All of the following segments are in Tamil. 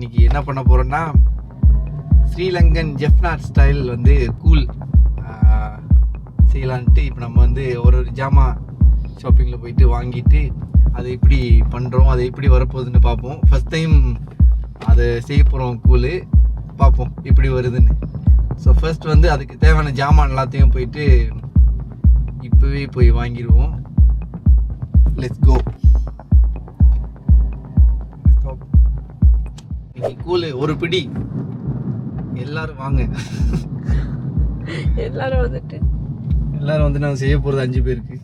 இன்னைக்கு என்ன பண்ண போகிறோன்னா ஸ்ரீலங்கன் ஜெஃப்நாட் ஸ்டைல் வந்து கூல் செய்யலான்ட்டு இப்போ நம்ம வந்து ஒரு ஜாமான் ஷாப்பிங்கில் போயிட்டு வாங்கிட்டு அதை எப்படி பண்ணுறோம், அதை எப்படி வரப்போகுதுன்னு பார்ப்போம். ஃபஸ்ட் டைம் அதை செய்ய போகிறோம் கூழ், பார்ப்போம் எப்படி வருதுன்னு. ஸோ ஃபர்ஸ்ட் வந்து அதுக்கு தேவையான ஜாமான் எல்லாத்தையும் போயிட்டு இப்போவே போய் வாங்கிடுவோம். Let's go. இன்னைக்கு கூழ் ஒரு பிடி, எல்லாரும் வாங்க. எல்லாரும் வந்து நாங்கள் செய்ய போகிறது 5 பேருக்கு.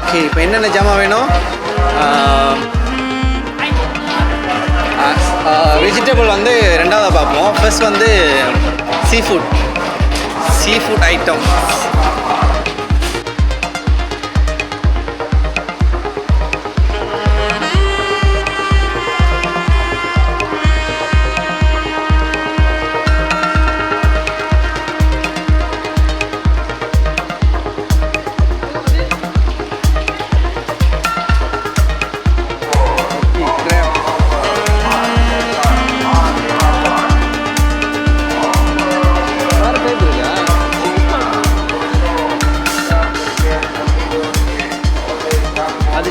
ஓகே, இப்போ என்னென்ன ஜாமான் வேணும்? வெஜிடபிள் வந்து ரெண்டாவது பார்ப்போம். ஃபர்ஸ்ட் வந்து சீ ஃபுட் ஐட்டம்.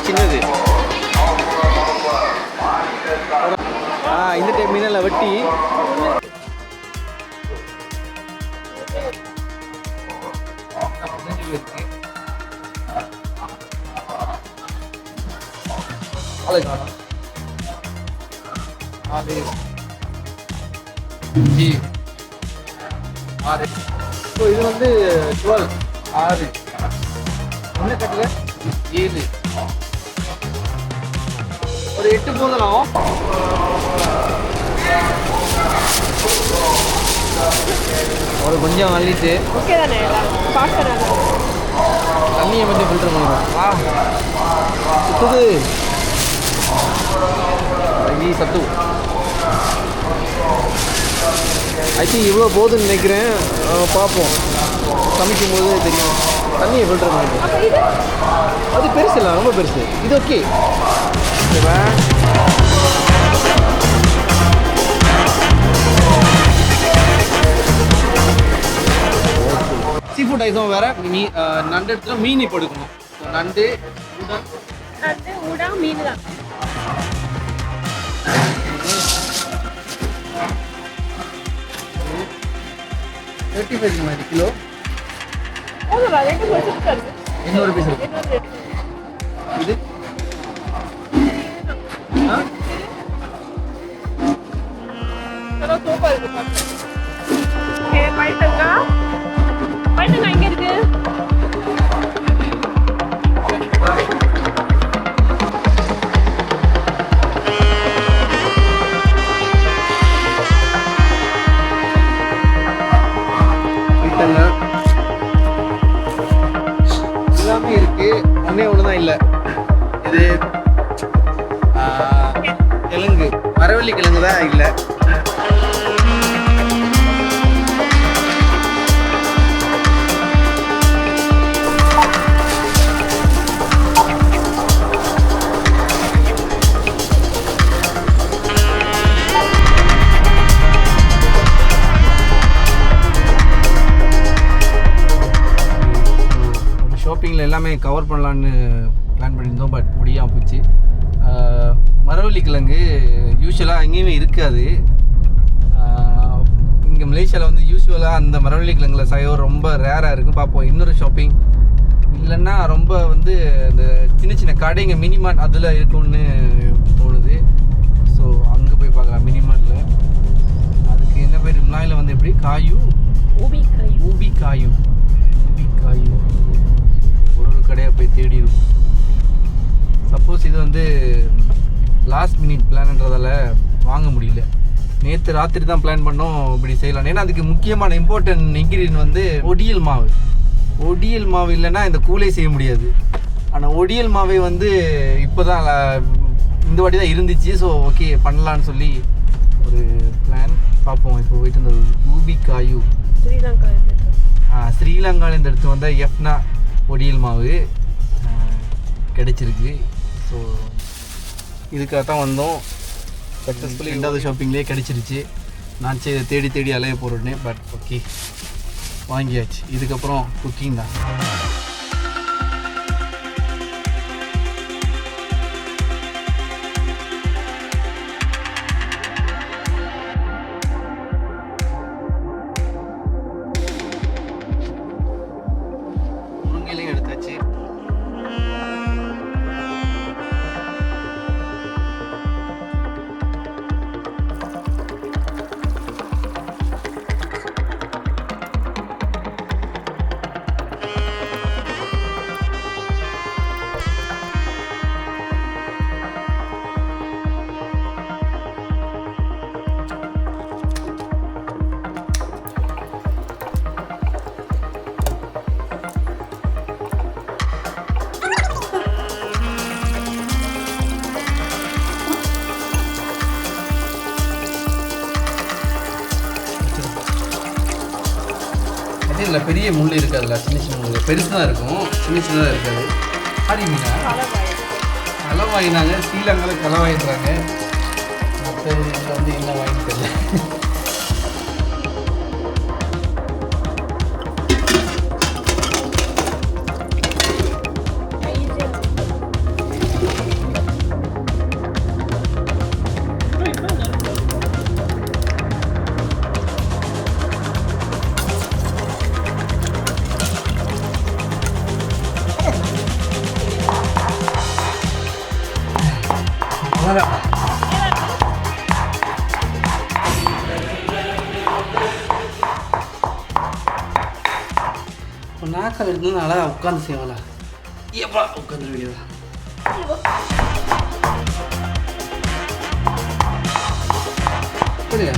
சின்னது இந்த டைப் மீனில் வெட்டி இது வந்து 12 6 ஒன்று கட்டில் 7 ஒரு 8 போதலாம். ஒரு கொஞ்சம் அள்ளிட்டு தண்ணியை கொஞ்சம் ஃபில்டர் பண்ணுவோம். சுத்துது சத்து. ஐ திங்க் இவ்வளோ போதுன்னு நினைக்கிறேன். பார்ப்போம், சமைக்கும் போது தெரியும். தண்ணியை ஃபில்டர் பண்ணிட்டு அது பெருசு இல்லை, ரொம்ப பெருசு. இது ஓகே. சீ ஃபுட் ஐட்டம் வேற. நண்டு இடத்துல மீன் இப்போ எடுக்கணும். நண்டு ஊடா மீன் தான். $35 கிலோ. இன்னொரு பீஸ் இருக்கு. இது சூப்பர் இருக்கு. பைட்டங்கா எங்க இருக்கு? எல்லாமே இருக்கு, ஒண்ணுதான் இல்லை. இது கிழங்கு, மரவள்ளி கிழங்கு தான் இல்லை. ஷாப்பிங்கில் எல்லாமே கவர் பண்ணலான்னு பிளான் பண்ணியிருந்தோம், பட் முடியாமல் போச்சு. மரவள்ளி கிழங்கு யூஸ்வலாக எங்கேயுமே இருக்காது. இங்கே மலேசியாவில் வந்து யூஸ்வலாக அந்த மரவள்ளி கிழங்குல சைவம் ரொம்ப ரேராக இருக்கும். பார்ப்போம், இன்னொரு ஷாப்பிங் இல்லைன்னா ரொம்ப வந்து இந்த சின்ன சின்ன கடைங்க மினிமார்ட் அதில் இருக்கும்னு தோணுது. ஸோ அங்கே போய் பார்க்கலாம் மினிமார்ட்டில். அதுக்கு என்ன பேர் முன்னாயில் வந்து எப்படி ஊபி காயு ஒரு கடையாக போய் தேடிடும். சப்போஸ் இது வந்து லாஸ்ட் மினிட் பிளான்ன்றதால வாங்க முடியல. நேற்று ராத்திரி தான் பிளான் பண்ணோம் இப்படி செய்யலாம். ஏன்னா அதுக்கு முக்கியமான இம்பார்ட்டன்ட் இன்க்ரீடியன்ட் வந்து ஒடியல் மாவு. ஒடியல் மாவு இல்லைன்னா இந்த கூலே செய்ய முடியாது. ஆனால் ஒடியல் மாவை வந்து இப்போ தான் இந்த வாட்டி தான் இருந்துச்சு. ஸோ ஓகே பண்ணலான்னு சொல்லி ஒரு பிளான் பார்ப்போம். இப்போ போயிட்டு இந்த ஊபிகாயு ஸ்ரீலங்காலேருந்து எடுத்து வந்த எஃப்னா ஒடியல் மாவு கிடைச்சிருக்கு. ஸோ இதுக்காக தான் வந்தோம். சக்ஸஸ்ஃபுல்லி 2வது ஷாப்பிங்லேயே கிடச்சிருச்சு. நான் இதை தேடி தேடி அலைய போகிறேன்னு. பட் ஓகே வாங்கியாச்சு. இதுக்கப்புறம் குக்கிங் தான். முருங்கையிலையும் எடுத்தாச்சு. இல்லை பெரிய முள் இருக்காதுல்ல, சின்ன சின்ன முள் பெருசு தான் இருக்கும், சின்ன சின்னதாக இருக்காது. ஆடி மீனா களவாயினாங்க. ஸ்ரீலங்காவில் களவாயிடுறாங்க. மற்ற இதில் வந்து என்ன வாங்கி தெரியல. இப்போ நாக்கால் எடுக்கணும் நல்லா உட்காந்து செய்வாங்களா? எப்பா உட்காந்து வேண்டியதா? புரியா?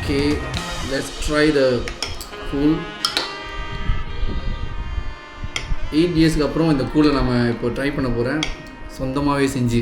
Okay, let's try the cool. 8 days அப்புறம் இந்த கூலை நம்ம இப்போ ட்ரை பண்ண போகிறேன் சொந்தமாகவே செஞ்சு.